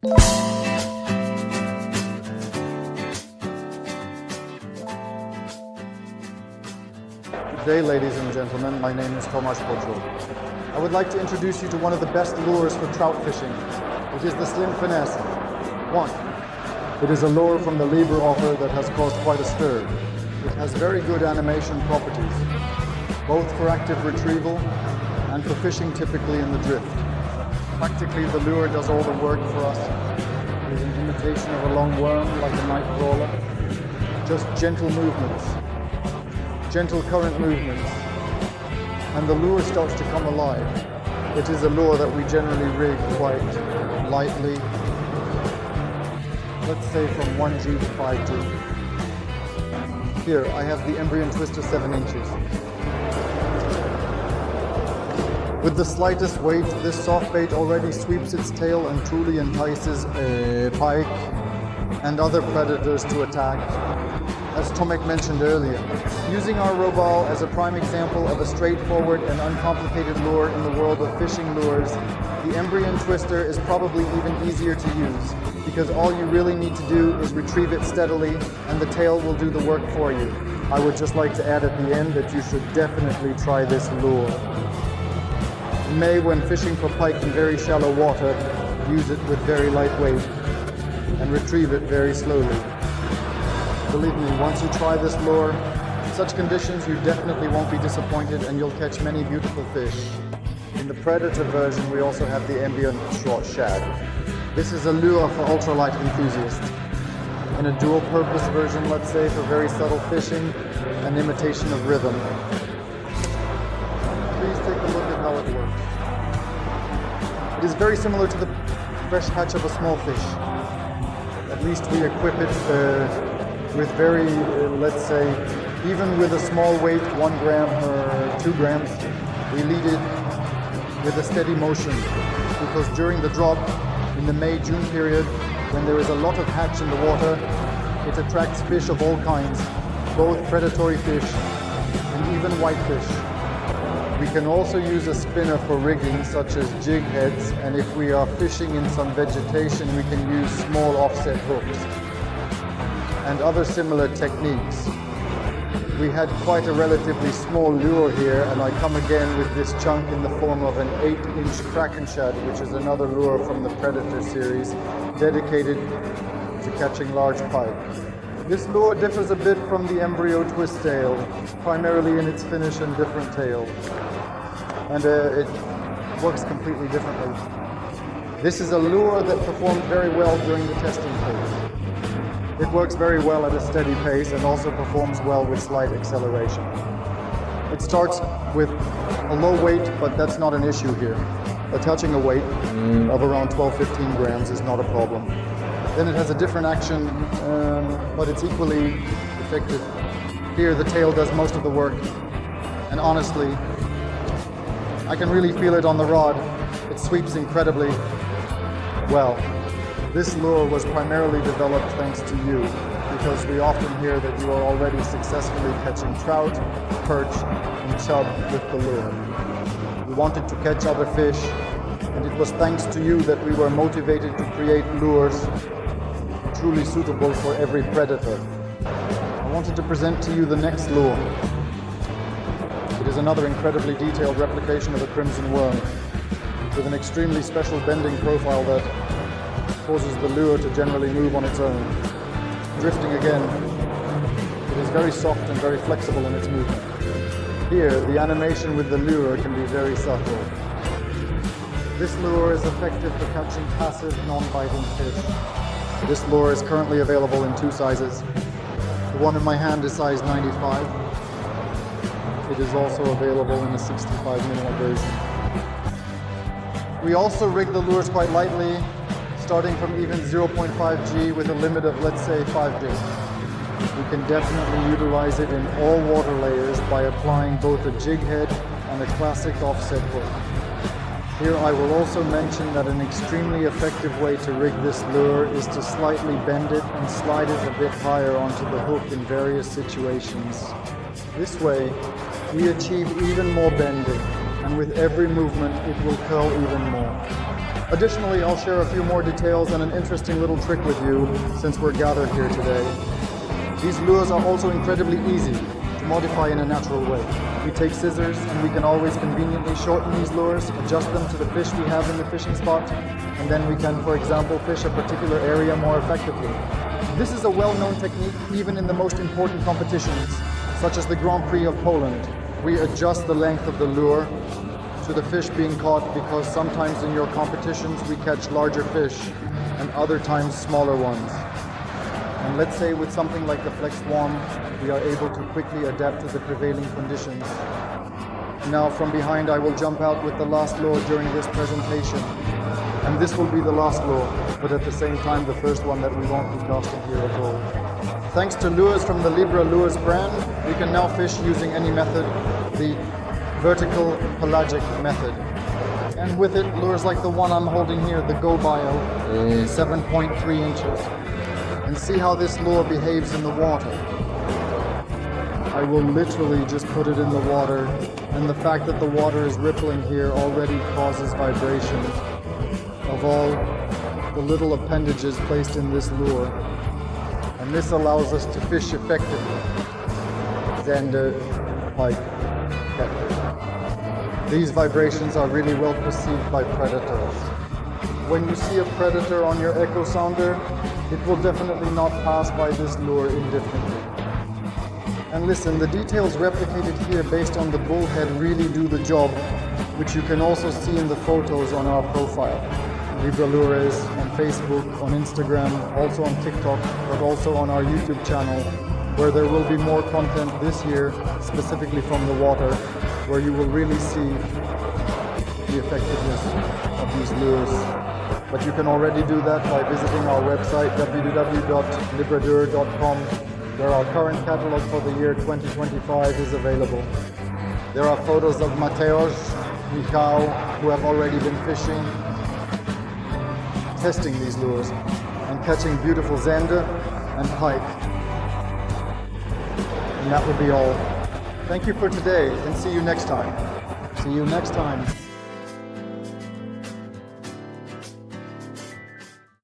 Good day, ladies and gentlemen. My name is Tomasz Podrol. I would like to introduce you to one of the best lures for trout fishing. It is the Slim Finesse 1. It is a lure from the Libra offer that has caused quite a stir. It has very good animation properties, both for active retrieval and for fishing typically in the drift. Practically, the lure does all the work for us. It is an imitation of a long worm, like a night crawler. Just gentle movements, gentle current movements, and the lure starts to come alive. It is a lure that we generally rig quite lightly, let's say from 1G to 5G. Here, I have the Embryon Twister 7 inches. With the slightest weight, this soft bait already sweeps its tail and truly entices a pike and other predators to attack, as Tomek mentioned earlier. Using our robot as a prime example of a straightforward and uncomplicated lure in the world of fishing lures, the Embryon Twister is probably even easier to use, because all you really need to do is retrieve it steadily and the tail will do the work for you. I would just like to add at the end that you should definitely try this lure. You may, when fishing for pike in very shallow water, use it with very light weight and retrieve it very slowly. Believe me, once you try this lure, in such conditions you definitely won't be disappointed and you'll catch many beautiful fish. In the predator version, we also have the Embryon Short Shad. This is a lure for ultralight enthusiasts. In a dual-purpose version, let's say, for very subtle fishing and imitation of rhythm. Please take a look at how it works. It is very similar to the fresh catch of a small fish. At least we equip it with very, let's say, even with a small weight, 1 gram or 2 grams, we lead it with a steady motion, because during the drop in the May-June period, when there is a lot of hatch in the water, it attracts fish of all kinds, both predatory fish and even whitefish. We can also use a spinner for rigging, such as jig heads, and if we are fishing in some vegetation, we can use small offset hooks and other similar techniques. We had quite a relatively small lure here, and I come again with this chunk in the form of an 8-inch Kraken Shad, which is another lure from the Predator series, dedicated to catching large pike. This lure differs a bit from the Embryo Twist Tail, primarily in its finish and different tail, and it works completely differently. This is a lure that performed very well during the testing phase. It works very well at a steady pace and also performs well with slight acceleration. It starts with a low weight, but that's not an issue here. Attaching a weight of around 12-15 grams is not a problem. Then it has a different action, but it's equally effective. Here the tail does most of the work, and honestly, I can really feel it on the rod. It sweeps incredibly well. This lure was primarily developed thanks to you, because we often hear that you are already successfully catching trout, perch, and chub with the lure. We wanted to catch other fish, and it was thanks to you that we were motivated to create lures truly suitable for every predator. I wanted to present to you the next lure. It is another incredibly detailed replication of a crimson worm, with an extremely special bending profile that causes the lure to generally move on its own. Drifting again, it is very soft and very flexible in its movement. Here, the animation with the lure can be very subtle. This lure is effective for catching passive, non-biting fish. This lure is currently available in 2 sizes. The one in my hand is size 95. It is also available in a 65mm version. We also rig the lures quite lightly, starting from even 0.5G with a limit of, let's say, 5G. We can definitely utilize it in all water layers by applying both a jig head and a classic offset hook. Here I will also mention that an extremely effective way to rig this lure is to slightly bend it and slide it a bit higher onto the hook in various situations. This way, we achieve even more bending, and with every movement it will curl even more. Additionally, I'll share a few more details and an interesting little trick with you since we're gathered here today. These lures are also incredibly easy to modify in a natural way. We take scissors and we can always conveniently shorten these lures, adjust them to the fish we have in the fishing spot, and then we can, for example, fish a particular area more effectively. This is a well-known technique even in the most important competitions, such as the Grand Prix of Poland. We adjust the length of the lure to the fish being caught because sometimes in your competitions we catch larger fish and other times smaller ones. And let's say with something like the Flex Swarm, we are able to quickly adapt to the prevailing conditions. Now from behind I will jump out with the last lure during this presentation. And this will be the last lure, but at the same time the first one that we won't be casting here at all. Thanks to lures from the Libra Lures brand, we can now fish using any method, the vertical pelagic method. And with it, lures like the one I'm holding here, the Go Bio, 7.3 inches. And see how this lure behaves in the water. I will literally just put it in the water, and the fact that the water is rippling here already causes vibrations of all the little appendages placed in this lure. And this allows us to fish effectively. Zander, pike, catfish. These vibrations are really well perceived by predators. When you see a predator on your echo sounder, it will definitely not pass by this lure indifferently. And listen, the details replicated here based on the bullhead really do the job, which you can also see in the photos on our profile. Libra Lures on Facebook, on Instagram, also on TikTok, but also on our YouTube channel, where there will be more content this year, specifically from the water, where you will really see the effectiveness of these lures. But you can already do that by visiting our website www.libradure.com, where our current catalog for the year 2025 is available. There are photos of Mateusz, Michał, who have already been fishing, testing these lures, and catching beautiful zander and pike. And that would be all. Thank you for today, and see you next time. See you next time.